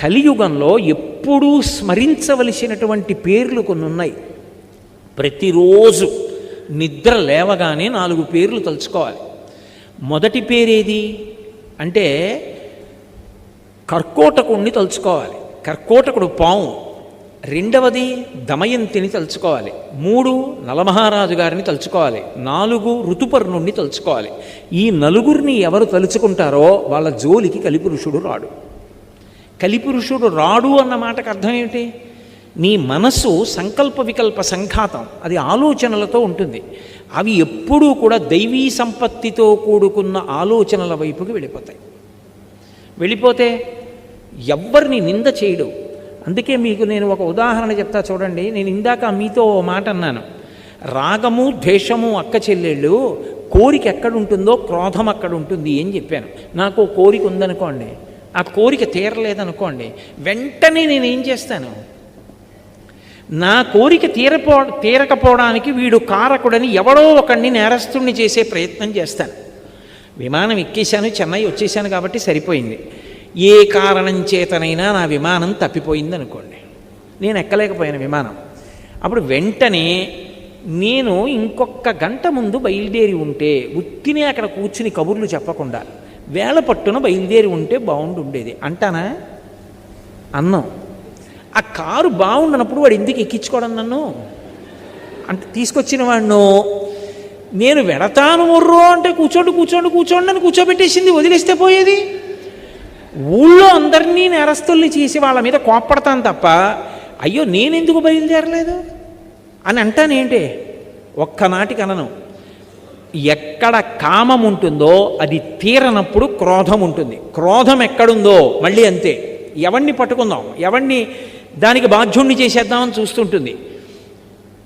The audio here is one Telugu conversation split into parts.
కలియుగంలో ఎప్పుడూ స్మరించవలసినటువంటి పేర్లు కొన్ని ఉన్నాయి. ప్రతిరోజు నిద్ర లేవగానే 4 పేర్లు తలుచుకోవాలి. మొదటి పేరేది అంటే కర్కోటకుణ్ణి తలుచుకోవాలి, కర్కోటకుడు పాము. రెండవది దమయంతిని తలుచుకోవాలి. 3 నలమహారాజు గారిని తలుచుకోవాలి. 4 ఋతుపర్ణుణ్ణి తలుచుకోవాలి. ఈ నలుగురిని ఎవరు తలుచుకుంటారో వాళ్ళ జోలికి కలిపురుషుడు రాడు. కలిపురుషుడు రాడు అన్న మాటకు అర్థం ఏమిటి? నీ మనస్సు సంకల్ప వికల్ప సంఘాతం, అది ఆలోచనలతో ఉంటుంది. అవి ఎప్పుడూ కూడా దైవీ సంపత్తితో కూడుకున్న ఆలోచనల వైపుకి వెళ్ళిపోతే ఎవ్వరిని నింద చేయడు. అందుకే మీకు నేను ఒక ఉదాహరణ చెప్తా చూడండి. నేను ఇందాక మీతో ఓ మాట అన్నాను, రాగము ద్వేషము అక్క చెల్లెళ్ళు, కోరిక ఎక్కడుంటుందో క్రోధం అక్కడ ఉంటుంది అని చెప్పాను. నాకు కోరిక ఉందనుకోండి, ఆ కోరిక తీరలేదనుకోండి, వెంటనే నేనేం చేస్తాను? నా కోరిక తీరకపోవడానికి వీడు కారకుడని ఎవడో ఒకడిని నేరస్తుణ్ణి చేసే ప్రయత్నం చేస్తాను. విమానం ఎక్కేశాను, చెన్నై వచ్చేసాను కాబట్టి సరిపోయింది. ఏ కారణం చేతనైనా నా విమానం తప్పిపోయింది అనుకోండి, నేను ఎక్కలేకపోయాను విమానం. అప్పుడు వెంటనే నేను ఇంకొక గంట ముందు బయలుదేరి ఉంటే, ఉత్తినే అక్కడ కూర్చుని కబుర్లు చెప్పకుండా వేళ పట్టున బయలుదేరి ఉంటే బాగుండుండేది అంటానా? అన్నాం. ఆ కారు బాగుండనప్పుడు వాడు ఎందుకు ఎక్కించుకోవడం నన్ను? అంటే తీసుకొచ్చిన వాడిను నేను వెడతాను మొర్రో అంటే కూర్చోండి అని కూర్చోబెట్టేసింది, వదిలేస్తే పోయేది. ఊళ్ళో అందరినీ నేరస్తుల్ని చేసి వాళ్ళ మీద కోప్పడతాను తప్ప, అయ్యో నేనెందుకు బయలుదేరలేదు అని అంటానేంటి? ఒక్కనాటికి అనను. ఎక్కడ కామం ఉంటుందో అది తీరనప్పుడు క్రోధం ఉంటుంది. క్రోధం ఎక్కడుందో మళ్ళీ అంతే, ఎవరిని పట్టుకుందాం, ఎవరిని దానికి బాధ్యుణ్ణి చేసేద్దామని చూస్తుంటుంది.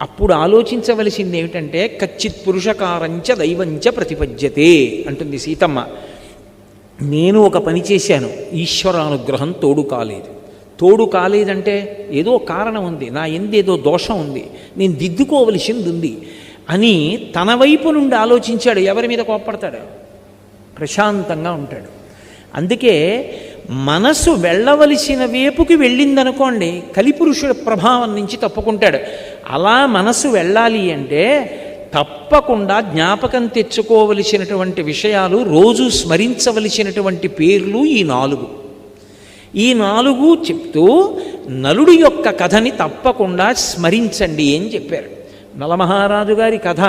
అప్పుడు ఆలోచించవలసింది ఏమిటంటే, కచ్చిత్ పురుషకారంచ దైవంచ ప్రతిపద్యతే అంటుంది సీతమ్మ. నేను ఒక పని చేశాను, ఈశ్వరానుగ్రహం తోడు కాలేదంటే ఏదో కారణం ఉంది, నా ఎందేదో దోషం ఉంది, నేను దిద్దుకోవలసింది ఉంది అని తన వైపు నుండి ఆలోచించాడు. ఎవరి మీద కోప్పడతాడు? ప్రశాంతంగా ఉంటాడు. అందుకే మనసు వెళ్ళవలసిన వైపుకి వెళ్ళిందనుకోండి, కలిపురుషుడి ప్రభావం నుంచి తప్పుకుంటాడు. అలా మనసు వెళ్ళాలి అంటే తప్పకుండా జ్ఞాపకం తెచ్చుకోవలసినటువంటి విషయాలు, రోజు స్మరించవలసినటువంటి పేర్లు ఈ 4 చెప్తూ నలుడి యొక్క కథని తప్పకుండా స్మరించండి అని చెప్పారు. నలమహారాజు గారి కథ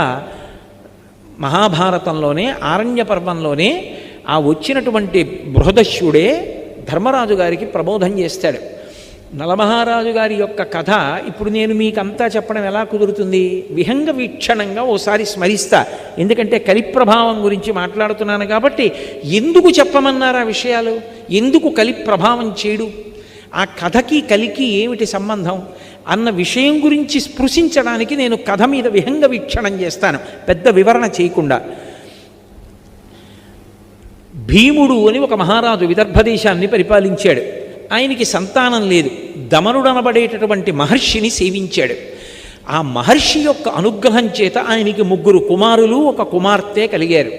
మహాభారతంలోనే, ఆరణ్య పర్వంలోనే ఆ వచ్చినటువంటి బృహదస్యుడే ధర్మరాజు గారికి ప్రబోధం చేస్తాడు. నలమహారాజు గారి యొక్క కథ ఇప్పుడు నేను మీకంతా చెప్పడం ఎలా కుదురుతుంది? విహంగ వీక్షణంగా ఓసారి స్మరిస్తా, ఎందుకంటే కలి ప్రభావం గురించి మాట్లాడుతున్నాను కాబట్టి. ఎందుకు చెప్పమన్నారు ఆ విషయాలు? ఎందుకు కలి ప్రభావం చేయడు? ఆ కథకి కలికి ఏమిటి సంబంధం అన్న విషయం గురించి స్పృశించడానికి నేను కథ మీద విహంగ వీక్షణం చేస్తాను, పెద్ద వివరణ చేయకుండా. భీముడు అని ఒక మహారాజు విదర్భదేశాన్ని పరిపాలించాడు. ఆయనకి సంతానం లేదు. దమనుడనబడేటటువంటి మహర్షిని సేవించాడు. ఆ మహర్షి యొక్క అనుగ్రహం చేత ఆయనకి 3 కుమారులు 1 కుమార్తె కలిగారు.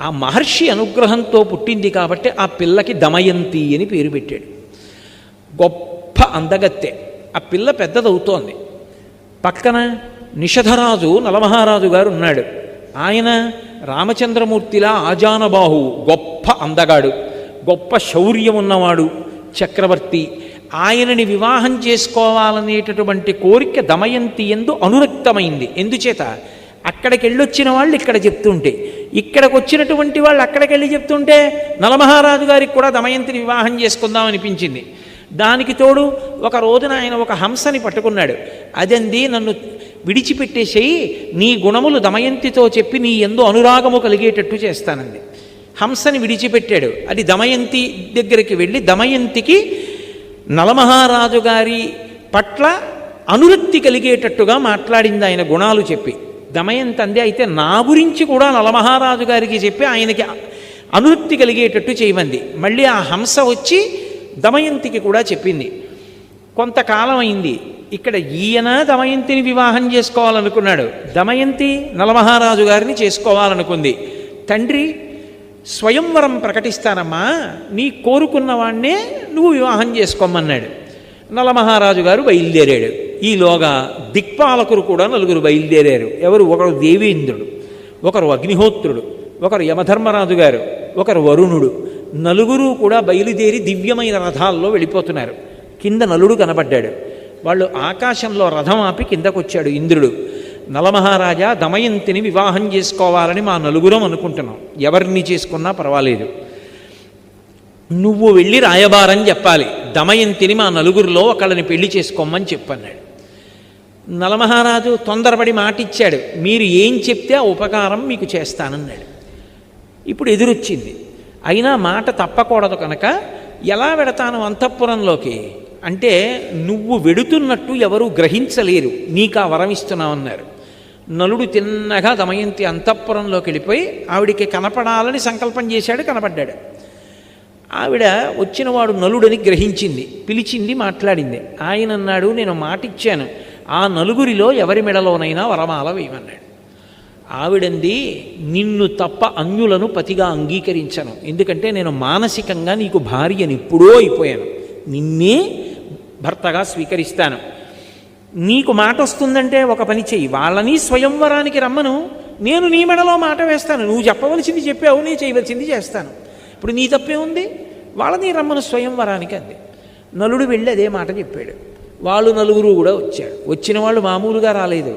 ఆ మహర్షి అనుగ్రహంతో పుట్టింది కాబట్టి ఆ పిల్లకి దమయంతి అని పేరు పెట్టాడు. గొప్ప అందగత్తె. ఆ పిల్ల పెద్దదవుతోంది. పక్కన నిషధరాజు నలమహారాజు గారు ఉన్నాడు. ఆయన రామచంద్రమూర్తిలా ఆజానబాహు, గొప్ప అందగాడు, గొప్ప శౌర్యం ఉన్నవాడు, చక్రవర్తి. ఆయనని వివాహం చేసుకోవాలనేటటువంటి కోరిక దమయంతి యందు అనురక్తమైంది. ఎందుచేత? అక్కడికి వెళ్ళొచ్చిన వాళ్ళు ఇక్కడ చెప్తుంటే, ఇక్కడికి వచ్చినటువంటి వాళ్ళు అక్కడికి వెళ్ళి చెప్తుంటే, నలమహారాజు గారికి కూడా దమయంతిని వివాహం చేసుకుందాం అనిపించింది. దానికి తోడు ఒక రోజున ఆయన ఒక హంసని పట్టుకున్నాడు. అదంది, నన్ను విడిచిపెట్టేసేయి, నీ గుణములు దమయంతితో చెప్పి నీ యందు అనురాగము కలిగేటట్టు చేస్తానంది. హంసని విడిచిపెట్టాడు. అది దమయంతి దగ్గరికి వెళ్ళి దమయంతికి నలమహారాజు గారి పట్ల అనురక్తి కలిగేటట్టుగా మాట్లాడింది ఆయన గుణాలు చెప్పి. దమయంతి అంది, అయితే నా గురించి కూడా నలమహారాజు గారికి చెప్పి ఆయనకి అనురక్తి కలిగేటట్టు చేయమంది. మళ్ళీ ఆ హంస వచ్చి దమయంతికి కూడా చెప్పింది. కొంతకాలం అయింది. ఇక్కడ ఈయన దమయంతిని వివాహం చేసుకోవాలనుకున్నాడు, దమయంతి నలమహారాజు గారిని చేసుకోవాలనుకుంది. తండ్రి స్వయంవరం ప్రకటిస్తానమ్మా, నీ కోరుకున్న వాణ్ణే నువ్వు వివాహం చేసుకోమన్నాడు. నలమహారాజు గారు బయలుదేరాడు. ఈలోగా దిక్పాలకులు కూడా 4 బయలుదేరారు. ఎవరు? ఒకరు దేవేంద్రుడు, ఒకరు అగ్నిహోత్రుడు, ఒకరు యమధర్మరాజు గారు, ఒకరు వరుణుడు. 4 కూడా బయలుదేరి దివ్యమైన రథాల్లో వెళ్ళిపోతున్నారు. కింద నలుడు కనబడ్డాడు. వాళ్ళు ఆకాశంలో రథం ఆపి కిందకొచ్చాడు ఇంద్రుడు. నలమహారాజా, దమయంతిని వివాహం చేసుకోవాలని మా 4 అనుకుంటున్నాం. ఎవరిని చేసుకున్నా పర్వాలేదు, నువ్వు వెళ్ళి రాయబారం చెప్పాలి. దమయంతిని మా 4 ఒకళ్ళని పెళ్లి చేసుకోమని చెప్పన్నాడు. నలమహారాజు తొందరపడి మాటిచ్చాడు, మీరు ఏం చెప్తే ఆ ఉపకారం మీకు చేస్తానన్నాడు. ఇప్పుడు ఎదురొచ్చింది. అయినా మాట తప్పకూడదు కనుక ఎలా వెడతాను అంతఃపురంలోకి అంటే, నువ్వు వెడుతున్నట్టు ఎవరూ గ్రహించలేరు, నీకు ఆ వరం ఇస్తున్నామన్నారు. నలుడు తిన్నగా దమయంతి అంతఃపురంలోకి వెళ్ళిపోయి ఆవిడికి కనపడాలని సంకల్పం చేశాడు. కనపడ్డాడు. ఆవిడ వచ్చినవాడు నలుడని గ్రహించింది, పిలిచింది, మాట్లాడింది. ఆయన అన్నాడు, నేను మాటిచ్చాను, ఆ 4 ఎవరి మెడలోనైనా వరమాల వేయమన్నాడు. ఆవిడంది, నిన్ను తప్ప అన్యులను పతిగా అంగీకరించను, ఎందుకంటే నేను మానసికంగా నీకు భార్యని ఎప్పుడో అయిపోయాను, నిన్నే భర్తగా స్వీకరిస్తాను. నీకు మాట వస్తుందంటే ఒక పని చెయ్యి, వాళ్ళని స్వయంవరానికి రమ్మను, నేను నీ మెడలో మాట వేస్తాను. నువ్వు చెప్పవలసింది చెప్పావు, నేను చేయవలసింది చేస్తాను. ఇప్పుడు నీ తప్పే ఉంది, వాళ్ళని రమ్మను స్వయంవరానికి అంది. నలుడు వెళ్ళి అదే మాట చెప్పాడు. వాళ్ళు 4 కూడా వచ్చాడు. వచ్చిన వాళ్ళు మామూలుగా రాలేదు.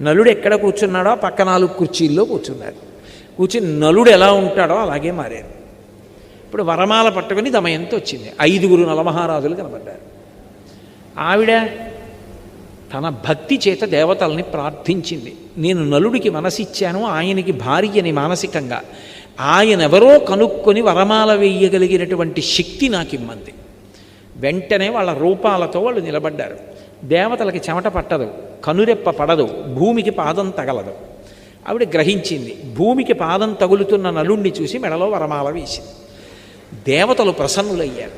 నలుడు ఎక్కడ కూర్చున్నాడో పక్క 4 కుర్చీల్లో కూర్చున్నాడు. కూర్చుని నలుడు ఎలా ఉంటాడో అలాగే మారారు. ఇప్పుడు వరమాల పట్టుకుని దమయంతి వచ్చింది. 5 నలమహారాజులు కనబడ్డారు. ఆవిడ తన భక్తి చేత దేవతల్ని ప్రార్థించింది. నేను నలుడికి మనసిచ్చాను, ఆయనకి భార్యని మానసికంగా, ఆయన ఎవరో కనుక్కొని వరమాల వేయగలిగినటువంటి శక్తి నాకు ఇమ్మంది. వెంటనే వాళ్ళ రూపాలతో వాళ్ళు నిలబడ్డారు. దేవతలకి చెమట పట్టదు, కనురెప్ప పడదు, భూమికి పాదం తగలదు. ఆవిడ గ్రహించింది. భూమికి పాదం తగులుతున్న నలుణ్ణి చూసి మెడలో వరమాల వేసింది. దేవతలు ప్రసన్నులయ్యారు.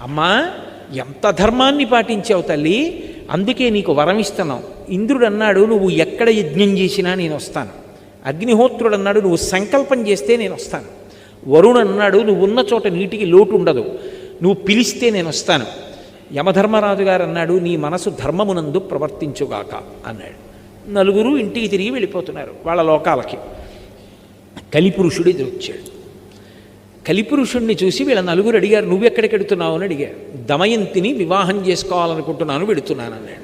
అమ్మా, ఎంత ధర్మాన్ని పాటించావు తల్లి, అందుకే నీకు వరం ఇస్తున్నావు. ఇంద్రుడు అన్నాడు, నువ్వు ఎక్కడ యజ్ఞం చేసినా నేను వస్తాను. అగ్నిహోత్రుడు అన్నాడు, నువ్వు సంకల్పం చేస్తే నేను వస్తాను. వరుణ్ అన్నాడు, నువ్వు ఉన్న చోట నీటికి లోటు ఉండదు, నువ్వు పిలిస్తే నేను వస్తాను. యమధర్మరాజు గారు అన్నాడు, నీ మనసు ధర్మమునందు ప్రవర్తించుగాక అన్నాడు. 4 ఇంటికి తిరిగి వెళ్ళిపోతున్నారు వాళ్ళ లోకాలకి. కలిపురుషుడు ఎదురొచ్చాడు. కలిపురుషుణ్ణి చూసి వీళ్ళ 4 అడిగారు, నువ్వెక్కడికి వెడుతున్నావు అని అడిగారు. దమయంతిని వివాహం చేసుకోవాలనుకుంటున్నాను, వెడుతున్నాను అన్నాడు.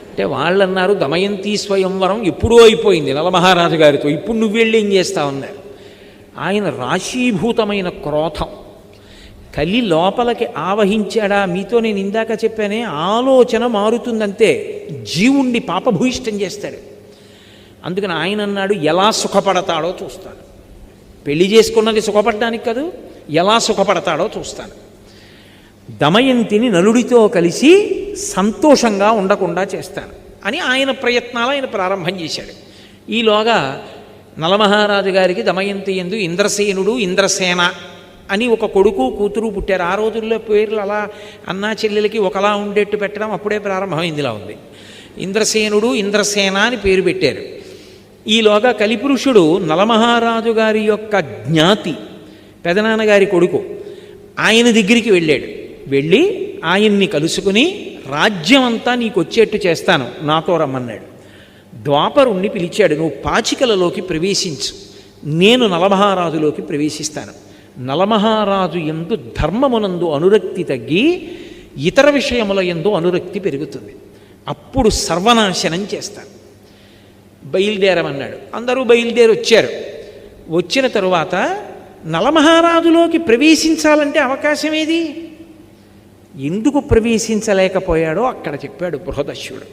అంటే వాళ్ళన్నారు, దమయంతి స్వయంవరం ఎప్పుడూ అయిపోయింది నలమహారాజు గారితో, ఇప్పుడు నువ్వు వెళ్ళి ఏం చేస్తావన్నారు. ఆయన రాశీభూతమైన క్రోధం కలి లోపలికి ఆవహించాడా. మీతో నేను ఇందాక చెప్పానే, ఆలోచన మారుతుందంతే, జీవుణ్ణి పాపభూయిష్టం చేస్తాడు. అందుకని ఆయన అన్నాడు, ఎలా సుఖపడతాడో చూస్తాను. పెళ్లి చేసుకున్నది సుఖపడడానికి కాదు, ఎలా సుఖపడతాడో చూస్తాను. దమయంతిని నలుడితో కలిసి సంతోషంగా ఉండకుండా చేస్తాను అని ఆయన ప్రయత్నాలు ఆయన ప్రారంభం చేశాడు. ఈలోగా నలమహారాజు గారికి దమయంతి యందు ఇంద్రసేనుడు, ఇంద్రసేన అని ఒక కొడుకు కూతురు పుట్టారు. ఆ రోజుల్లో పేర్లు అలా అన్నా చెల్లెలకి ఒకలా ఉండేట్టు పెట్టడం అప్పుడే ప్రారంభమైందిలా ఉంది. ఇంద్రసేనుడు, ఇంద్రసేన అని పేరు పెట్టారు. ఈలోగా కలిపురుషుడు నలమహారాజు గారి యొక్క జ్ఞాతి, పెదనాన్నగారి కొడుకు, ఆయన దగ్గరికి వెళ్ళాడు. వెళ్ళి ఆయన్ని కలుసుకుని, రాజ్యం అంతా నీకు వచ్చేట్టు చేస్తాను, నాతో రమ్మన్నాడు. ద్వాపరుణ్ణి పిలిచాడు, నువ్వు పాచికలలోకి ప్రవేశించు, నేను నలమహారాజులోకి ప్రవేశిస్తాను. నలమహారాజు యందు ధర్మమునందు అనురక్తి తగ్గి ఇతర విషయముల యందు అనురక్తి పెరుగుతుంది. అప్పుడు సర్వనాశనం చేస్తాను. బయలుదేరమన్నాడు. అందరూ బయలుదేరి వచ్చారు. వచ్చిన తరువాత నలమహారాజులోకి ప్రవేశించాలంటే అవకాశం ఏది? ఎందుకు ప్రవేశించలేకపోయాడో అక్కడ చెప్పాడు బృహదశ్యుడు.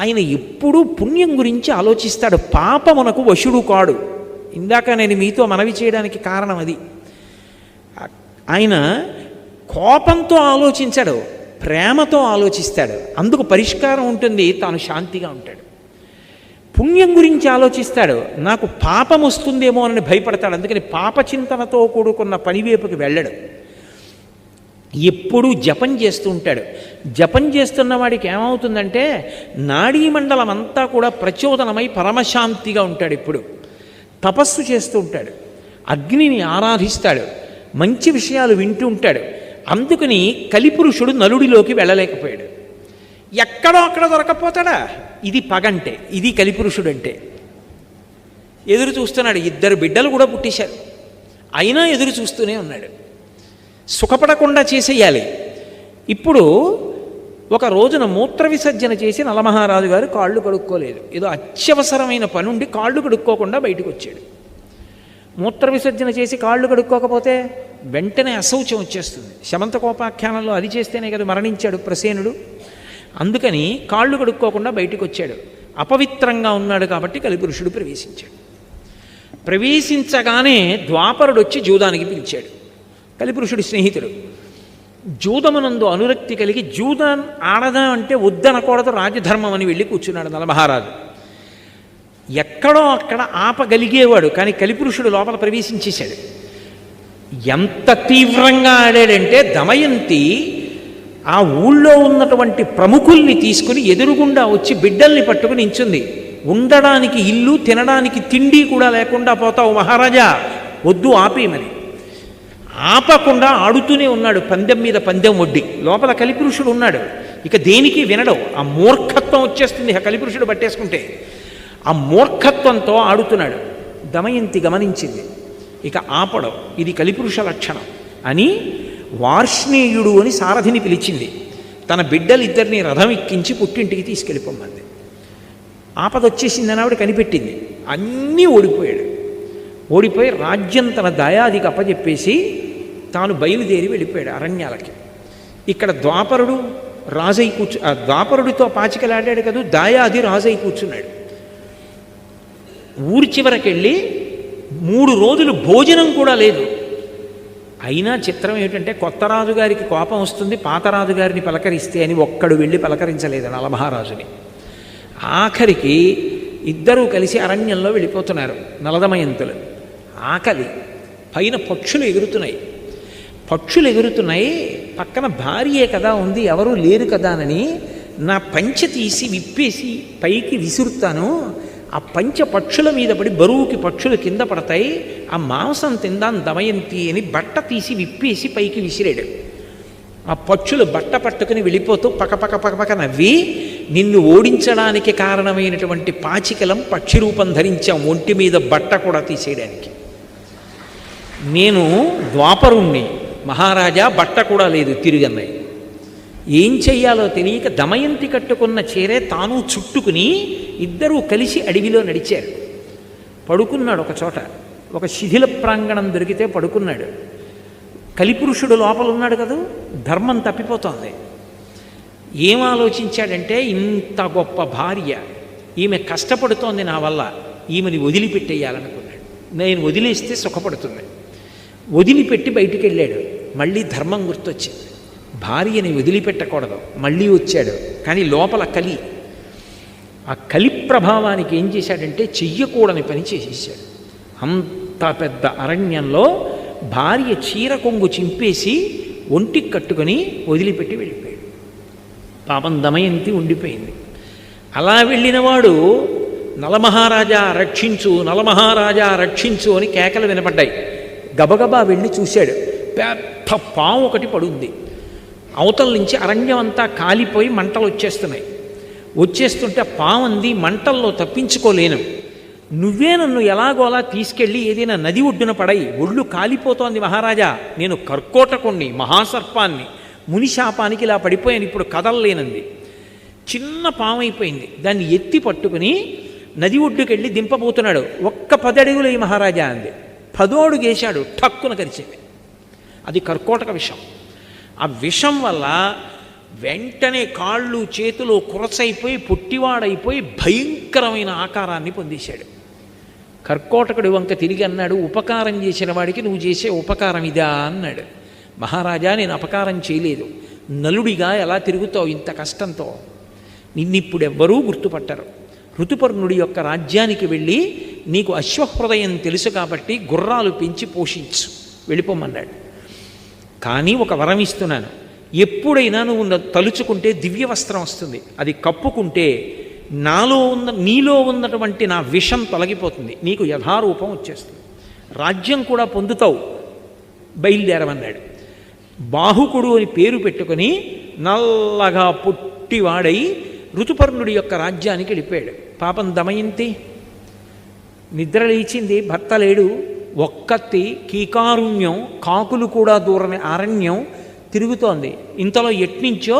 ఆయన ఎప్పుడూ పుణ్యం గురించి ఆలోచిస్తాడు, పాపమునకు వశుడు కాడు. ఇందాక నేను మీతో మనవి చేయడానికి కారణం అది. ఆయన కోపంతో ఆలోచించాడు, ప్రేమతో ఆలోచిస్తాడు. అందుకు పరిష్కారం ఉంటుంది, తాను శాంతిగా ఉంటాడు. పుణ్యం గురించి ఆలోచిస్తాడు, నాకు పాపం వస్తుందేమో అని భయపడతాడు. అందుకని పాపచింతనతో కూడుకున్న పనివైపుకి వెళ్ళడు. ఎప్పుడూ జపం చేస్తూ ఉంటాడు. జపం చేస్తున్న వాడికి ఏమవుతుందంటే నాడీమండలం అంతా కూడా ప్రచోదనమై పరమశాంతిగా ఉంటాడు. ఇప్పుడు తపస్సు చేస్తూ ఉంటాడు. అగ్నిని ఆరాధిస్తాడు, మంచి విషయాలు వింటూ ఉంటాడు. అందుకని కలిపురుషుడు నలుడిలోకి వెళ్ళలేకపోయాడు. ఎక్కడో అక్కడ దొరకపోతాడా? ఇది పగంటే, ఇది కలిపురుషుడంటే. ఎదురు చూస్తున్నాడు. 2 బిడ్డలు కూడా పుట్టేశారు, అయినా ఎదురు చూస్తూనే ఉన్నాడు. సుఖపడకుండా చేసేయాలి. ఇప్పుడు ఒక రోజున మూత్ర విసర్జన చేసి నలమహారాజు గారు కాళ్ళు కడుక్కోలేదు. ఏదో అత్యవసరమైన పనుండి కాళ్ళు కడుక్కోకుండా బయటకు వచ్చాడు. మూత్ర విసర్జన చేసి కాళ్ళు కడుక్కోకపోతే వెంటనే అశౌచం వచ్చేస్తుంది. శమంతకోపాఖ్యానంలో అది చేస్తేనే కదా మరణించాడు ప్రసేనుడు. అందుకని కాళ్ళు కడుక్కోకుండా బయటకు వచ్చాడు. అపవిత్రంగా ఉన్నాడు కాబట్టి కలిపురుషుడు ప్రవేశించాడు. ప్రవేశించగానే ద్వాపరుడు వచ్చి జూదానికి పిలిచాడు. కలిపురుషుడి స్నేహితుడు. జూదమునందు అనురక్తి కలిగి జూదం ఆడదా అంటే వద్దనకూడదు, రాజధర్మం అని వెళ్ళి కూర్చున్నాడు నలమహారాజు. ఎక్కడో అక్కడ ఆపగలిగేవాడు, కానీ కలిపురుషుడు లోపల ప్రవేశించేశాడు. ఎంత తీవ్రంగా ఆడాడంటే దమయంతి ఆ ఊళ్ళో ఉన్నటువంటి ప్రముఖుల్ని తీసుకుని ఎదురుగుండా వచ్చి బిడ్డల్ని పట్టుకుని నించుంది. ఉండడానికి ఇల్లు, తినడానికి తిండి కూడా లేకుండా పోతావు మహారాజా, వద్దు ఆపేయమని. ఆపకుండా ఆడుతూనే ఉన్నాడు, పందెం మీద పందెం వడ్డి. లోపల కలిపురుషుడు ఉన్నాడు, ఇక దేనికి వినడం. ఆ మూర్ఖత్వం వచ్చేస్తుంది ఆ కలిపురుషుడు పట్టేసుకుంటే. ఆ మూర్ఖత్వంతో ఆడుతున్నాడు. దమయంతి గమనించింది, ఇక ఆపడం ఇది కలిపురుష లక్షణం అని వార్ష్ణేయుడు అని సారథిని పిలిచింది. తన బిడ్డలిద్దరినీ రథం ఎక్కించి పుట్టింటికి తీసుకెళ్ళిపోమంది. ఆపదొచ్చేసిందని ఆవిడ కనిపెట్టింది. అన్నీ ఓడిపోయాడు. ఓడిపోయి రాజ్యం తన దయాదికి అప్పచెప్పేసి తాను బయలుదేరి వెళ్ళిపోయాడు అరణ్యాలకి. ఇక్కడ ద్వాపరుడు రాజై ద్వాపరుడితో పాచికలాడాడు కదా, దాయాది రాజై కూర్చున్నాడు. ఊరి చివరకెళ్ళి 3 రోజులు భోజనం కూడా లేదు. అయినా చిత్రం ఏమిటంటే కొత్త రాజుగారికి కోపం వస్తుంది, పాత రాజుగారిని పలకరిస్తే అని ఒక్కడు వెళ్ళి పలకరించలేదు నలమహారాజుని. ఆఖరికి ఇద్దరూ కలిసి అరణ్యంలో వెళ్ళిపోతున్నారు నలదమయంతులు. ఆకలి, పైన పక్షులు ఎగురుతున్నాయి. పక్షులు ఎగురుతున్నాయి, పక్కన భార్యే కదా ఉంది, ఎవరూ లేరు కదానని నా పంచె తీసి విప్పేసి పైకి విసురుతాను. ఆ పంచ పక్షుల మీద పడి బరువుకి పక్షులు కింద పడతాయి, ఆ మాంసం తిందాం దమయంతి అని బట్ట తీసి విప్పేసి పైకి విసిరాడు. ఆ పక్షులు బట్ట పట్టుకుని వెళ్ళిపోతూ పకపక పకపక నవ్వి, నిన్ను ఓడించడానికి కారణమైనటువంటి పాచికలం పక్షి రూపం ధరించాం, ఒంటి మీద బట్ట కూడా తీసేయడానికి. నేను ద్వాపరుణ్ణి మహారాజా, బట్ట కూడా లేదు తిరిగన్నాయి. ఏం చెయ్యాలో తెలియక దమయంతి కట్టుకున్న చీరే తాను చుట్టుకుని ఇద్దరూ కలిసి అడవిలో నడిచారు. పడుకున్నాడు ఒక చోట, ఒక శిథిల ప్రాంగణం దొరికితే పడుకున్నాడు. కలిపురుషుడు లోపల ఉన్నాడు కదా, ధర్మం తప్పిపోతోంది. ఏం ఆలోచించాడంటే, ఇంత గొప్ప భార్య, ఈమె కష్టపడుతోంది నా వల్ల, ఈమెని వదిలిపెట్టేయాలనుకున్నాడు. నేను వదిలేస్తే సుఖపడుతుంది. వదిలిపెట్టి బయటికి వెళ్ళాడు. మళ్ళీ ధర్మం గుర్తొచ్చింది, భార్యని వదిలిపెట్టకూడదు. మళ్ళీ వచ్చాడు, కానీ లోపల కలి. ఆ కలి ప్రభావానికి ఏం చేశాడంటే చెయ్యకూడని పని చేసేసాడు. అంత పెద్ద అరణ్యంలో భార్య చీర కొంగు చింపేసి ఒంటికి కట్టుకొని వదిలిపెట్టి వెళ్ళిపోయాడు. పాపం దమయంతి ఉండిపోయింది. అలా వెళ్ళినవాడు నలమహారాజా రక్షించు, నలమహారాజా రక్షించు అని కేకలు వినపడ్డాయి. గబగబా వెళ్ళి చూశాడు, పెద్ద పాము ఒకటి పడుంది. అవతల నుంచి అరణ్యం అంతా కాలిపోయి మంటలు వచ్చేస్తున్నాయి. వచ్చేస్తుంటే పాము అంది, మంటల్లో తప్పించుకోలేను, నువ్వే నన్ను ఎలాగోలా తీసుకెళ్ళి ఏదైనా నది ఒడ్డున పడయి, ఒళ్ళు కాలిపోతోంది మహారాజా, నేను కర్కోటకుణ్ణి, మహాసర్పాన్ని, మునిశాపానికి ఇలా పడిపోయాను, ఇప్పుడు కదలలేనంది. చిన్న పాము అయిపోయింది. దాన్ని ఎత్తి పట్టుకుని నది ఒడ్డుకెళ్ళి దింపబోతున్నాడు. ఒక్క 10 అడుగులు ఈ మహారాజా అంది. 10వ అడుగు వేశాడు, ఠక్కున కరిచింది. అది కర్కోటక విషం. ఆ విషం వల్ల వెంటనే కాళ్ళు చేతులు కురసైపోయి పొట్టివాడైపోయి భయంకరమైన ఆకారాన్ని పొందేశాడు. కర్కోటకుడి వంక తిరిగి అన్నాడు, ఉపకారం చేసిన వాడికి నువ్వు చేసే ఉపకారం ఇదా అన్నాడు. మహారాజా, నేను అపకారం చేయలేదు, నలుడిగా ఎలా తిరుగుతావు ఇంత కష్టంతో, నిన్నిప్పుడు ఎవ్వరూ గుర్తుపట్టరు. ఋతుపర్ణుడి యొక్క రాజ్యానికి వెళ్ళి నీకు అశ్వహృదయం తెలుసు కాబట్టి గుర్రాలు పెంచి పోషించు, వెళ్ళిపోమన్నాడు. కానీ ఒక వరం ఇస్తున్నాను, ఎప్పుడైనా నువ్వు తలుచుకుంటే దివ్య వస్త్రం వస్తుంది, అది కప్పుకుంటే నీలో ఉన్నటువంటి నా విషం తొలగిపోతుంది, నీకు యథారూపం వచ్చేస్తుంది. రాజ్యం కూడా పొందుతావు, బయలుదేరమన్నాడు. బాహుకుడు అని పేరు పెట్టుకుని నల్లగా పుట్టివాడై ఋతుపర్ణుడి యొక్క రాజ్యానికి వెళ్ళిపోయాడు. పాపం దమయంతి నిద్ర లేచింది, భర్త లేడు, ఒక్కత్తి కీకారుణ్యం, కాకులు కూడా దూరని అరణ్యం తిరుగుతోంది. ఇంతలో ఎట్నుంచో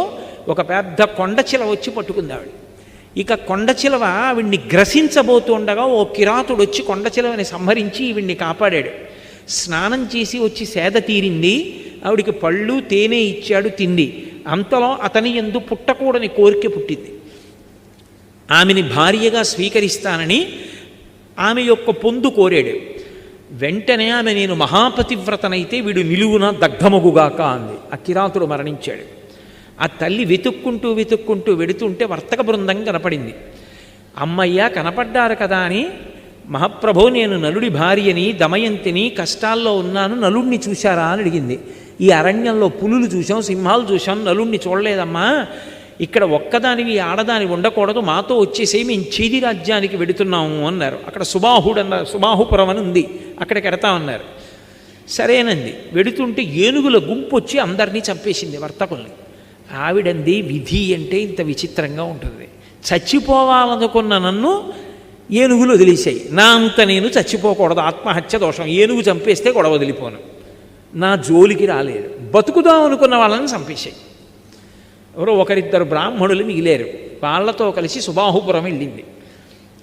ఒక పెద్ద కొండచిలవ వచ్చి పట్టుకుంది ఆవిడ. ఇక కొండచిలవ ఆవిడ్ని గ్రసించబోతుండగా ఓ కిరాతుడు వచ్చి కొండచిలవని సంహరించి ఈవిడ్ని కాపాడాడు. స్నానం చేసి వచ్చి సేద తీరింది, ఆవిడికి పళ్ళు తేనె ఇచ్చాడు, తింది. అంతలో అతని యందు పుట్టకూడని కోరిక పుట్టింది. ఆమెని భార్యగా స్వీకరిస్తానని ఆమె యొక్క పొందు కోరాడు. వెంటనే ఆమె నేను మహాపతివ్రతనైతే వీడు నిలువున దగ్ధమగుగాక అంది. ఆ కిరాతుడు మరణించాడు. ఆ తల్లి వెతుక్కుంటూ వెతుక్కుంటూ వెడుతుంటే వర్తక బృందం కనపడింది. అమ్మయ్య కనపడ్డారు కదా అని, మహాప్రభో నేను నలుడి భార్యని దమయంతిని, కష్టాల్లో ఉన్నాను, నలుడిని చూశారా అని అడిగింది. ఈ అరణ్యంలో పులులు చూసాం, సింహాలు చూసాం, నలుడిని చూడలేదమ్మా. ఇక్కడ ఒక్కదానివి ఆడదాని ఉండకూడదు, మాతో వచ్చేసేయి, మేము చేది రాజ్యానికి వెడుతున్నాము అన్నారు. అక్కడ సుబాహుపురం అని ఉంది, అక్కడికి వెడతామన్నారు. సరేనంది. వెడుతుంటే ఏనుగుల గుంపు వచ్చి అందరినీ చంపేసింది, వర్తకుల్ని. ఆవిడంది విధి అంటే ఇంత విచిత్రంగా ఉంటుంది. చచ్చిపోవాలనుకున్న నన్ను ఏనుగులు వదిలేశాయి, నా అంత నేను చచ్చిపోకూడదు, ఆత్మహత్య దోషం, ఏనుగు చంపేస్తే గొడవ వదిలిపోను, నా జోలికి రాలేదు. బతుకుదాం అనుకున్న వాళ్ళని చంపేశాయి. ఎవరో ఒకరిద్దరు బ్రాహ్మణులు మిగిలేరు, వాళ్ళతో కలిసి సుబాహుపురం వెళ్ళింది.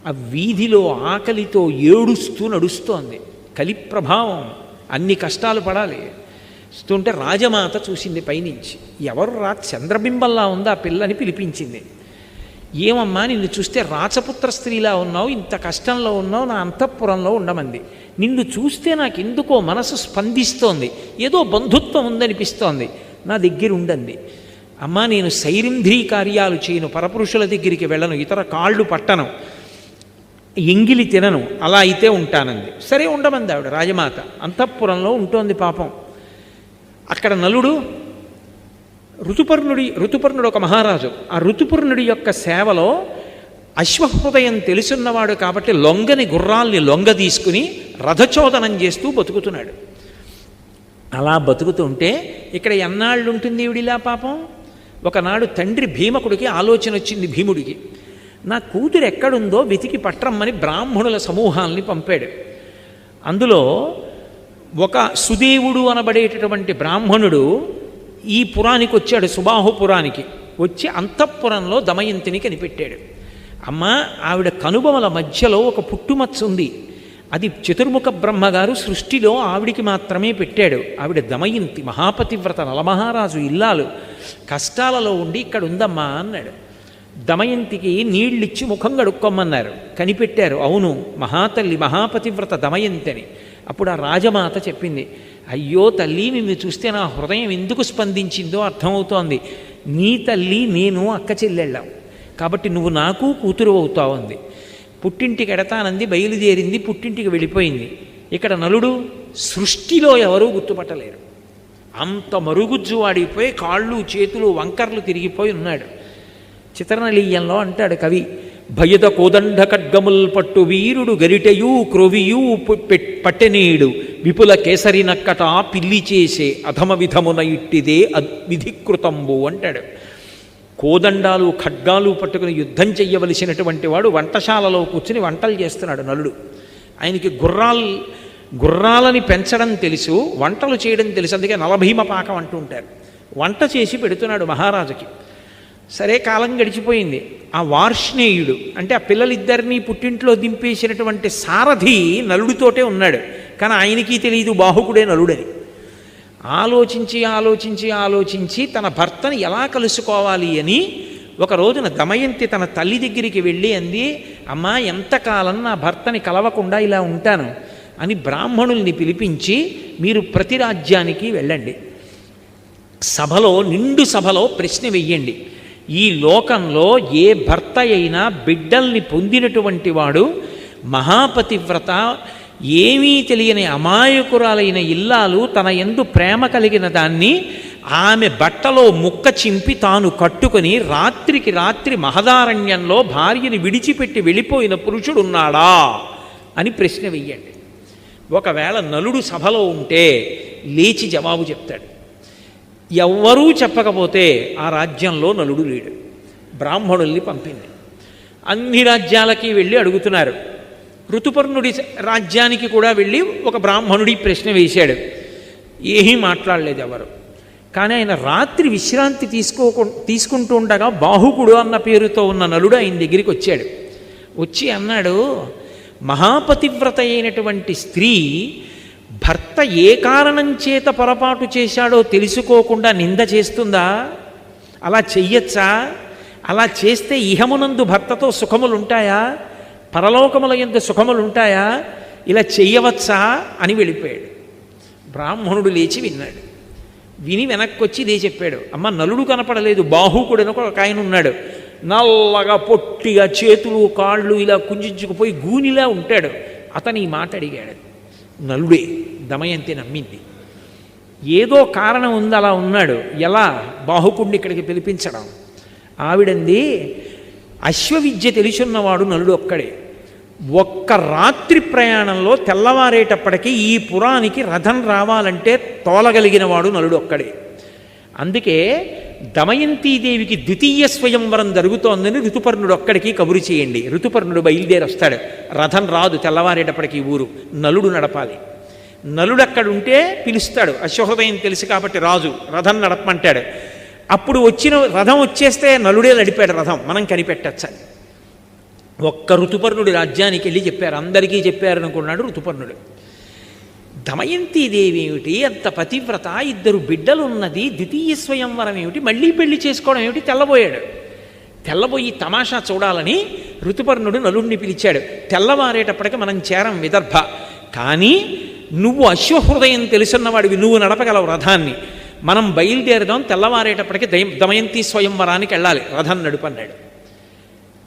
ఆ వీధిలో ఆకలితో ఏడుస్తూ నడుస్తోంది. కలి ప్రభావం, అన్ని కష్టాలు పడాలి. వస్తుంటే రాజమాత చూసింది పైనుంచి. ఎవరు రా, చంద్రబింబంలా ఉంది ఆ పిల్లని పిలిపించింది. ఏమమ్మా నిన్ను చూస్తే రాచపుత్ర స్త్రీలా ఉన్నావు, ఇంత కష్టంలో ఉన్నావు, నా అంతఃపురంలో ఉండమంది. నిన్ను చూస్తే నాకు ఎందుకో మనసు స్పందిస్తోంది, ఏదో బంధుత్వం ఉందనిపిస్తోంది, నా దగ్గర ఉండండి. అమ్మా నేను సైరింధ్రీ కార్యాలు చేయను, పరపురుషుల దగ్గరికి వెళ్ళను, ఇతర కాళ్ళు పట్టను, ఎంగిలి తినను, అలా అయితే ఉంటానంది. సరే ఉండమంది ఆవిడ. రాజమాత అంతఃపురంలో ఉంటోంది పాపం. అక్కడ నలుడు ఋతుపర్ణుడు ఒక మహారాజు. ఆ ఋతుపర్ణుడి యొక్క సేవలో అశ్వహృదయం తెలుసున్నవాడు కాబట్టి లొంగని గుర్రాల్ని లొంగ తీసుకుని రథచోదనం చేస్తూ బతుకుతున్నాడు. అలా బతుకుతుంటే ఇక్కడ ఎన్నాళ్ళు ఉంటుంది ఈవిడిలా పాపం. ఒకనాడు తండ్రి భీమకుడికి ఆలోచన వచ్చింది. భీముడికి నా కూతురు ఎక్కడుందో వెతికి పట్రమ్మని బ్రాహ్మణుల సమూహాల్ని పంపాడు. అందులో ఒక సుదేవుడు అనబడేటటువంటి బ్రాహ్మణుడు ఈ పురానికి వచ్చాడు, సుబాహుపురానికి వచ్చి అంతఃపురంలో దమయంతిని కనిపెట్టాడు. అమ్మ ఆవిడ కనుబొమల మధ్యలో ఒక పుట్టుమచ్చ ఉంది, అది చతుర్ముఖ బ్రహ్మగారు సృష్టిలో ఆవిడికి మాత్రమే పెట్టాడు. ఆవిడ దమయంతి, మహాపతివ్రత, నలమహారాజు ఇల్లాలు, కష్టాలలో ఉండి ఇక్కడ ఉందమ్మా అన్నాడు. దమయంతికి నీళ్ళిచ్చి ముఖం కడుక్కోమన్నారు, కనిపెట్టారు. అవును మహాతల్లి మహాపతివ్రత దమయంతి అని. అప్పుడు ఆ రాజమాత చెప్పింది, అయ్యో తల్లి నిన్ను చూస్తే నా హృదయం ఎందుకు స్పందించిందో అర్థమవుతోంది. నీ తల్లి నేను అక్క చెల్లెళ్ళాం కాబట్టి నువ్వు నాకు కూతురు అవుతావు అంది. పుట్టింటికి ఎడతానంది, బయలుదేరింది, పుట్టింటికి వెళ్ళిపోయింది. ఇక్కడ నలుడు సృష్టిలో ఎవరూ గుర్తుపట్టలేరు, అంత మరుగుజ్జు వాడిపోయి కాళ్ళు చేతులు వంకర్లు తిరిగిపోయి ఉన్నాడు. చిత్రనలీయంలో అంటాడు కవి, భయద కోదండ ఖడ్గముల్ పట్టు వీరుడు గరిటయూ క్రొవియూ పట్టెనీడు విపుల కేసరి నక్కట పిల్లి చేసే అధమ విధమున ఇట్టిదే విధికృతంబు అంటాడు. కోదండాలు ఖడ్గాలు పట్టుకుని యుద్ధం చెయ్యవలసినటువంటి వాడు వంటశాలలో కూర్చుని వంటలు చేస్తున్నాడు నలుడు. ఆయనకి గుర్రాలని పెంచడం తెలుసు, వంటలు చేయడం తెలుసు, అందుకే నలభీమ పాకం అంటూ ఉంటారు. వంట చేసి పెడుతున్నాడు మహారాజుకి. సరే కాలం గడిచిపోయింది. ఆ వార్ష్ణేయుడు అంటే ఆ పిల్లలిద్దరినీ పుట్టింట్లో దింపేసినటువంటి సారథి నలుడితోటే ఉన్నాడు, కానీ ఆయనకి తెలియదు బాహుకుడే నలుడని. ఆలోచించి ఆలోచించి ఆలోచించి తన భర్తని ఎలా కలుసుకోవాలి అని ఒక రోజున దమయంతి తన తల్లి దగ్గరికి వెళ్ళి అంది, అమ్మా ఎంతకాలం నా భర్తని కలవకుండా ఇలా ఉంటాను అని బ్రాహ్మణుల్ని పిలిపించి మీరు ప్రతి రాజ్యానికి వెళ్ళండి, సభలో నిండు సభలో ప్రశ్న వెయ్యండి, ఈ లోకంలో ఏ భర్త అయినా బిడ్డల్ని పొందినటువంటి వాడు మహాపతివ్రత ఏమీ తెలియని అమాయకురాలైన ఇల్లాలు తన యందు ప్రేమ కలిగిన దాన్ని ఆమె బట్టలో ముక్క చింపి తాను కట్టుకొని రాత్రికి రాత్రి మహదారణ్యంలో భార్యని విడిచిపెట్టి వెళ్ళిపోయిన పురుషుడున్నాడా అని ప్రశ్న వెయ్యండి. ఒకవేళ నలుడు సభలో ఉంటే లేచి జవాబు చెప్తాడు. ఎవ్వరూ చెప్పకపోతే ఆ రాజ్యంలో నలుడు లేడు. బ్రాహ్మణుల్ని పంపింది. అన్ని రాజ్యాలకి వెళ్ళి అడుగుతున్నారు. ఋతుపర్ణుడి రాజ్యానికి కూడా వెళ్ళి ఒక బ్రాహ్మణుడి ప్రశ్న వేశాడు. ఏమీ మాట్లాడలేదు ఎవరు. కానీ ఆయన రాత్రి విశ్రాంతి తీసుకుంటూ ఉండగా బాహుకుడు అన్న పేరుతో ఉన్న నలుడు ఆయన దగ్గరికి వచ్చాడు. వచ్చి అన్నాడు, మహాపతివ్రత అయినటువంటి స్త్రీ భర్త ఏ కారణం చేత పొరపాటు చేశాడో తెలుసుకోకుండా నింద చేస్తుందా? అలా చెయ్యొచ్చా? అలా చేస్తే ఇహమునందు భర్తతో సుఖములుంటాయా? పరలోకముల యందు సుఖములుంటాయా? ఇలా చెయ్యవచ్చా అని వెళ్ళిపోయాడు. బ్రాహ్మణుడు లేచి విన్నాడు. విని వెనక్కి వచ్చి ఇదే చెప్పాడు. అమ్మ, నలుడు కనపడలేదు, బాహుకుడని ఒక ఆయన ఉన్నాడు. నల్లగా పొట్టిగా చేతులు కాళ్ళు ఇలా కుంచుకుపోయి గూనిలా ఉంటాడు. అతను ఈ మాట అడిగాడు. నలుడే. దమయంతి నమ్మింది. ఏదో కారణం ఉంది, అలా ఉన్నాడు. ఎలా? బాహుకుడిని ఇక్కడికి పిలిపించడం. ఆవిడంది, అశ్వవిద్య తెలుసున్నవాడు నలుడు ఒక్కడే. ఒక్క రాత్రి ప్రయాణంలో తెల్లవారేటప్పటికీ ఈ పురానికి రథం రావాలంటే తోలగలిగిన వాడు నలుడు ఒక్కడే. అందుకే దమయంతీదేవికి ద్వితీయ స్వయంవరం జరుగుతోందని ఋతుపర్ణుడు ఒక్కడికి కబురు చేయండి. ఋతుపర్ణుడు బయలుదేరి వస్తాడు. రథం రాదు తెల్లవారేటప్పటికి ఊరు, నలుడు నడపాలి. నలుడు అక్కడుంటే పిలుస్తాడు. అశ్వహృదయం తెలుసు కాబట్టి రాజు రథం నడపమంటాడు. అప్పుడు వచ్చిన రథం వచ్చేస్తే నలుడే నడిపాడు రథం, మనం కనిపెట్టచ్చని. ఒక్క ఋతుపర్ణుడి రాజ్యానికి వెళ్ళి చెప్పారు. అందరికీ చెప్పారనుకున్నాడు ఋతుపర్ణుడు. దమయంతీదేవి ఏమిటి అంత పతివ్రత, ఇద్దరు బిడ్డలు ఉన్నది, ద్వితీయ స్వయంవరం ఏమిటి, మళ్ళీ పెళ్లి చేసుకోవడం ఏమిటి? తెల్లబోయాడు. తెల్లబోయి తమాషా చూడాలని ఋతుపర్ణుడు నలుడిని పిలిచాడు. తెల్లవారేటప్పటికి మనం చేరం విదర్భ, కానీ నువ్వు అశ్వహృదయం తెలుసున్నవాడివి, నువ్వు నడపగలవు రథాన్ని, మనం బయలుదేరదాం, తెల్లవారేటప్పటికి దమయంతి స్వయంవరానికి వెళ్ళాలి, రథం నడుపన్నాడు.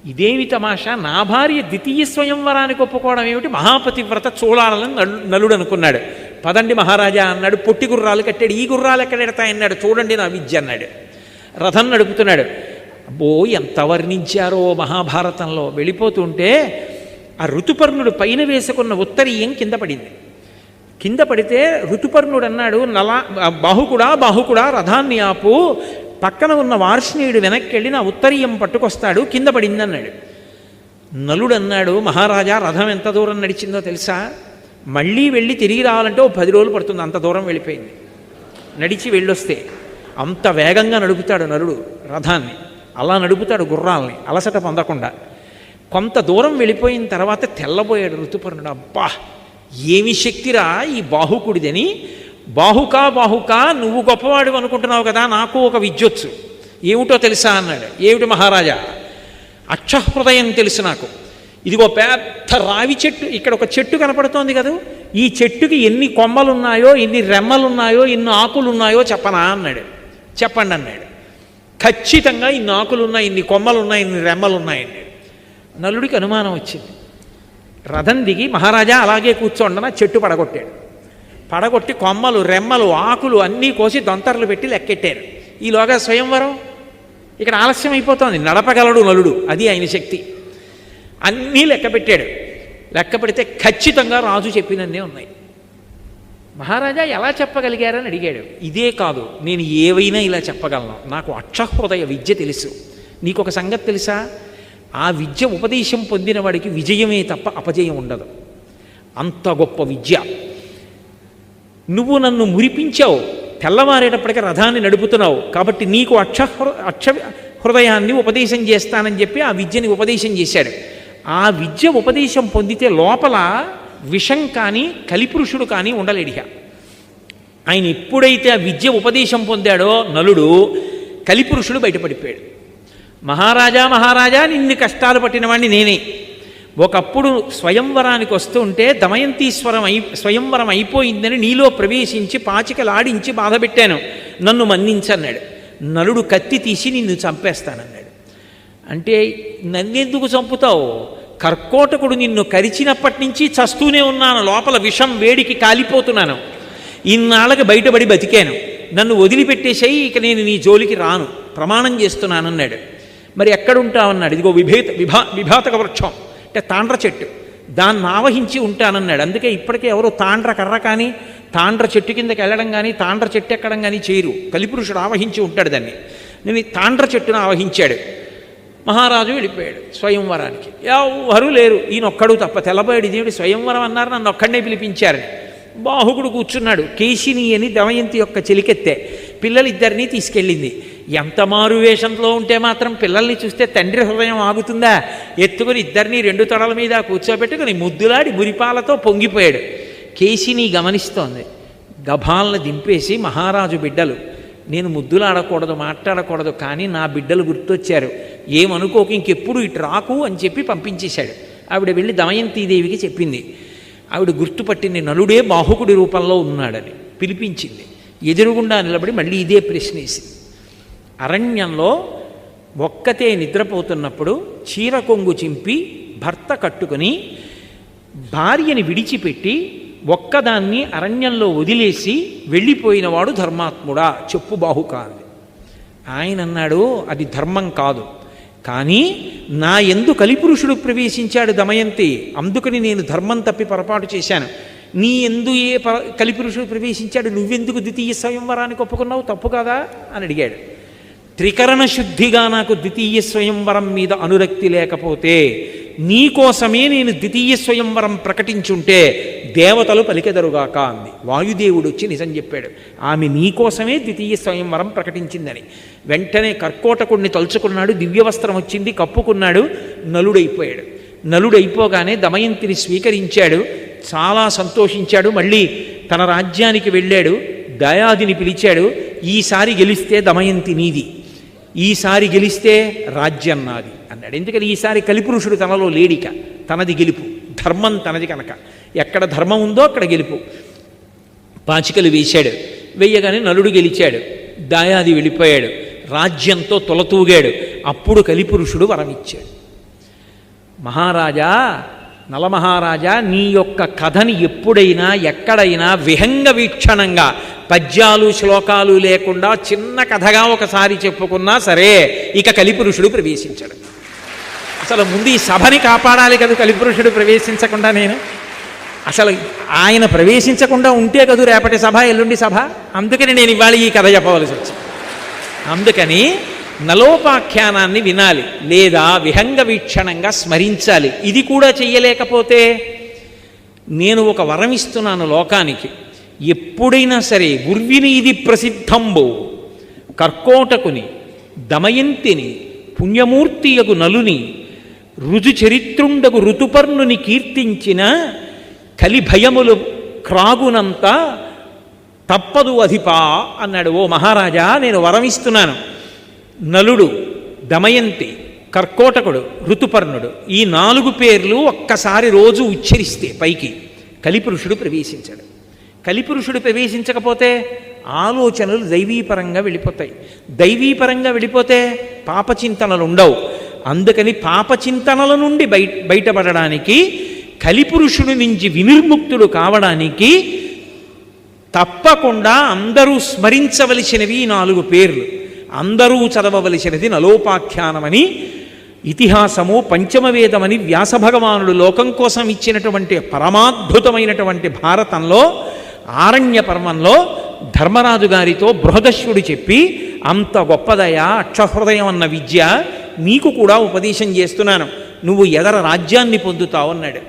ఇదేమి తమాషా, నా భార్య ద్వితీయ స్వయంవరానికి ఒప్పుకోవడం ఏమిటి, మహాపతివ్రత చూడాలని నలుడు అనుకున్నాడు. పదండి మహారాజా అన్నాడు. పొట్టి గుర్రాలు కట్టాడు. ఈ గుర్రాలు ఎక్కడ ఎడతాయన్నాడు. చూడండి నా విద్య అన్నాడు. రథం నడుపుతున్నాడు. అబ్బో, ఎంత వర్ణించారో మహాభారతంలో. వెళ్ళిపోతుంటే ఆ ఋతుపర్ణుడు పైన వేసుకున్న ఉత్తరీయం కింద పడింది. కింద పడితే ఋతుపర్ణుడు అన్నాడు, బాహుకుడా రథాన్ని ఆపు, పక్కన ఉన్న వార్ష్ణేయుడు వెనక్కి వెళ్ళి నా ఉత్తరీయం పట్టుకొస్తాడు, కింద పడింది అన్నాడు. నలుడు అన్నాడు, మహారాజా రథం ఎంత దూరం నడిచిందో తెలుసా? మళ్ళీ వెళ్ళి తిరిగి రావాలంటే 10 రోజులు పడుతుంది, అంత దూరం వెళ్ళిపోయింది. నడిచి వెళ్ళొస్తే అంత వేగంగా నడుపుతాడు నలుడు రథాన్ని. అలా నడుపుతాడు గుర్రాలని అలసట పొందకుండా. కొంత దూరం వెళ్ళిపోయిన తర్వాత తెల్లబోయాడు ఋతుపర్ణుడు. అబ్బా, ఏమి శక్తిరా ఈ బాహుకుడిదని. బాహుకా నువ్వు గొప్పవాడు అనుకుంటున్నావు కదా, నాకు ఒక విద్యొచ్చు, ఏమిటో తెలుసా అన్నాడు. ఏమిటి మహారాజా? అక్షహృదయం తెలుసు నాకు. ఇదిగో పెద్ద రావి చెట్టు, ఇక్కడ ఒక చెట్టు కనపడుతోంది కదా, ఈ చెట్టుకి ఎన్ని కొమ్మలున్నాయో, ఎన్ని రెమ్మలున్నాయో, ఎన్ని ఆకులున్నాయో చెప్పనా అన్నాడు. చెప్పండి అన్నాడు. ఖచ్చితంగా ఇన్ని ఆకులున్నాయి, ఇన్ని కొమ్మలున్నాయి, ఇన్ని రెమ్మలున్నాయండి. నలుడికి అనుమానం వచ్చింది. రథం దిగి, మహారాజా అలాగే కూర్చోండన చెట్టు పడగొట్టాడు. పడగొట్టి కొమ్మలు రెమ్మలు ఆకులు అన్నీ కోసి దొంతర్లు పెట్టి లెక్కెట్టారు. ఈలోగా స్వయంవరం ఇక్కడ ఆలస్యం అయిపోతుంది. నడపగలడు నలుడు, అది ఆయన శక్తి. అన్నీ లెక్క పెట్టాడు. లెక్క పెడితే ఖచ్చితంగా రాజు చెప్పినన్నే ఉన్నాయి. మహారాజా ఎలా చెప్పగలిగారని అడిగాడు. ఇదే కాదు, నేను ఏవైనా ఇలా చెప్పగలను, నాకు అక్షహృదయ విద్య తెలుసు. నీకు ఒక సంగతి తెలుసా? ఆ విద్య ఉపదేశం పొందిన వాడికి విజయమే తప్ప అపజయం ఉండదు. అంత గొప్ప విద్య. నువ్వు నన్ను మురిపించావు, తెల్లవారేటప్పటికీ రథాన్ని నడుపుతున్నావు, కాబట్టి నీకు అక్ష హృదయాన్ని ఉపదేశం చేస్తానని చెప్పి ఆ విద్యని ఉపదేశం చేశాడు. ఆ విద్య ఉపదేశం పొందితే లోపల విషం కానీ కలిపురుషుడు కానీ ఉండలేడిగా. ఆయన ఎప్పుడైతే ఆ విద్య ఉపదేశం పొందాడో నలుడు, కలిపురుషుడు బయటపడిపోయాడు. మహారాజా నిన్ను కష్టాలు పట్టిన వాడిని నేనే. ఒకప్పుడు స్వయంవరానికి వస్తుంటే స్వయంవరం అయిపోయిందని నీలో ప్రవేశించి పాచికలాడించి బాధపెట్టాను, నన్ను మన్నించన్నాడు. నలుడు కత్తి తీసి నిన్ను చంపేస్తానన్నాడు. అంటే నన్నెందుకు చంపుతావు? కర్కోటకుడు నిన్ను కరిచినప్పటి నుంచి చస్తూనే ఉన్నాను, లోపల విషం వేడికి కాలిపోతున్నాను, ఇన్నాళ్ళకి బయటపడి బతికాను, నన్ను వదిలిపెట్టేసేయి, ఇక నేను నీ జోలికి రాను, ప్రమాణం చేస్తున్నానన్నాడు. మరి ఎక్కడుంటావన్నాడు. ఇదిగో విభాతక వృక్షం అంటే తాండ్ర చెట్టు, దాన్ని ఆవహించి ఉంటానన్నాడు. అందుకే ఇప్పటికే ఎవరు తాండ్ర కర్ర కానీ తాండ్ర చెట్టు కిందకి వెళ్ళడం కానీ తాండ్ర చెట్టు ఎక్కడం కానీ చేయరు. కలిపురుషుడు ఆవహించి ఉంటాడు దాన్ని. నేను ఈ తాండ్ర చెట్టును ఆవహించాడు. మహారాజు వెళ్ళిపోయాడు స్వయంవరానికి. ఎవరు లేరు, ఈయనొక్కడు తప్ప. తెల్లబోయాడు, ఇదేమిటి స్వయంవరం అన్నారు, నన్ను ఒక్కడనే పిలిపించారని. బాహుకుడు కూర్చున్నాడు. కేశిని అని దమయంతి యొక్క చెలికెత్తే పిల్లలిద్దరినీ తీసుకెళ్ళింది. ఎంత మారు వేషంలో ఉంటే మాత్రం పిల్లల్ని చూస్తే తండ్రి హృదయం ఆగుతుందా? ఎత్తుకుని ఇద్దరినీ రెండు తొడల మీద కూర్చోబెట్టుకుని ముద్దులాడి మురిపాలతో పొంగిపోయాడు. కేశిని గమనిస్తోంది. గభాలను దింపేసి, మహారాజు బిడ్డలు, నేను ముద్దులాడకూడదు, మాట్లాడకూడదు, కానీ నా బిడ్డలు గుర్తొచ్చారు, ఏమనుకోకు, ఇంకెప్పుడు ఇటు రాకు అని చెప్పి పంపించేశాడు. ఆవిడ వెళ్ళి దమయంతీదేవికి చెప్పింది. ఆవిడ గుర్తుపట్టింది, నలుడే బాహుకుడి రూపంలో ఉన్నాడని. పిలిపించింది. ఎదురుగుండా నిలబడి మళ్ళీ ఇదే ప్రశ్నేసింది. అరణ్యంలో ఒక్కతే నిద్రపోతున్నప్పుడు చీర కొంగు చింపి భర్త కట్టుకుని భార్యని విడిచిపెట్టి ఒక్కదాన్ని అరణ్యంలో వదిలేసి వెళ్ళిపోయినవాడు ధర్మాత్ముడా చెప్పు బాహుక అంది. ఆయన అన్నాడు, అది ధర్మం కాదు, కానీ నా యందు కలిపురుషుడు ప్రవేశించాడు దమయంతి, అందుకని నేను ధర్మం తప్పి పొరపాటు చేశాను. నీ ఎందు ఏ కలిపురుషుడు ప్రవేశించాడు, నువ్వెందుకు ద్వితీయ స్వయంవరానికి ఒప్పుకున్నావు, తప్పు కాదా అని అడిగాడు. త్రికరణ శుద్ధిగా నాకు ద్వితీయ స్వయంవరం మీద అనురక్తి లేకపోతే నీకోసమే నేను ద్వితీయ స్వయంవరం ప్రకటించుంటే దేవతలు పలికెదరుగాక అంది. వాయుదేవుడు వచ్చి నిజం చెప్పాడు, ఆమె నీకోసమే ద్వితీయ స్వయంవరం ప్రకటించిందని. వెంటనే కర్కోటకుడిని తలుచుకున్నాడు. దివ్యవస్త్రం వచ్చింది, కప్పుకున్నాడు. నలుడైపోయాడు. నలుడైపోగానే దమయంతిని స్వీకరించాడు. చాలా సంతోషించాడు. మళ్ళీ తన రాజ్యానికి వెళ్ళాడు. దయాదిని పిలిచాడు. ఈసారి గెలిస్తే దమయంతి నీది, ఈసారి గెలిస్తే రాజ్యం నాది అన్నాడు. ఎందుకని ఈసారి కలిపురుషుడు తనలో లేడిక, తనది గెలుపు, ధర్మం తనది కనుక. ఎక్కడ ధర్మం ఉందో అక్కడ గెలుపు. పాచికలు వేశాడు. వెయ్యగానే నలుడు గెలిచాడు. దాయాది వెళ్ళిపోయాడు. రాజ్యంతో తొలతూగాడు. అప్పుడు కలిపురుషుడు వరమిచ్చాడు. మహారాజా, నలమహారాజా, నీ యొక్క కథని ఎప్పుడైనా ఎక్కడైనా విహంగ వీక్షణంగా పద్యాలు శ్లోకాలు లేకుండా చిన్న కథగా ఒకసారి చెప్పుకున్నా సరే ఇక కలిపురుషుడు ప్రవేశించడు. అసలు ముందు ఈ సభని కాపాడాలి కదా, కలిపురుషుడు ప్రవేశించకుండా నేను అసలు ఆయన ప్రవేశించకుండా ఉంటే కదూ రేపటి సభ, ఎల్లుండి సభ. అందుకని నేను ఇవాళ ఈ కథ చెప్పవలసి వచ్చింది. అందుకని నలోపాఖ్యానాన్ని వినాలి, లేదా విహంగ వీక్షణంగా స్మరించాలి. ఇది కూడా చెయ్యలేకపోతే నేను ఒక వరం ఇస్తున్నాను లోకానికి. ఎప్పుడైనా సరే ఉర్వినీది ప్రసిద్ధంబో కర్కోటకుని దమయంతిని పుణ్యమూర్తియగు నలుని రుజుచరిత్రుండగు ఋతుపర్ణుని కీర్తించిన కలిభయములు క్రాగునంత తప్పదు అధిపా అన్నాడు. ఓ మహారాజా, నేను వరమిస్తున్నాను. నలుడు, దమయంతి, కర్కోటకుడు, ఋతుపర్ణుడు, ఈ 4 పేర్లు ఒక్కసారి రోజు ఉచ్చరిస్తే పైకి కలిపురుషుడు ప్రవేశించాడు. కలిపురుషుడు ప్రవేశించకపోతే ఆలోచనలు దైవీపరంగా వెళ్ళిపోతాయి. దైవీపరంగా వెళ్ళిపోతే పాపచింతనలు ఉండవు. అందుకని పాపచింతనల నుండి బయటపడడానికి, కలిపురుషుడి నుంచి వినిర్ముక్తుడు కావడానికి తప్పకుండా అందరూ స్మరించవలసినవి 4 పేర్లు, అందరూ చదవవలసినది నలోపాఖ్యానమని ఇతిహాసము, పంచమవేదమని వ్యాసభగవానుడు లోకం కోసం ఇచ్చినటువంటి పరమాద్భుతమైనటువంటి భారతంలో ఆరణ్య పర్వంలో ధర్మరాజు గారితో బృహదశ్వుడు చెప్పి, అంత గొప్పదయా అక్షహృదయం అన్న విద్య నీకు కూడా ఉపదేశం చేస్తున్నాను, నువ్వు ఎదర రాజ్యాన్ని పొందుతావు అన్నాడు.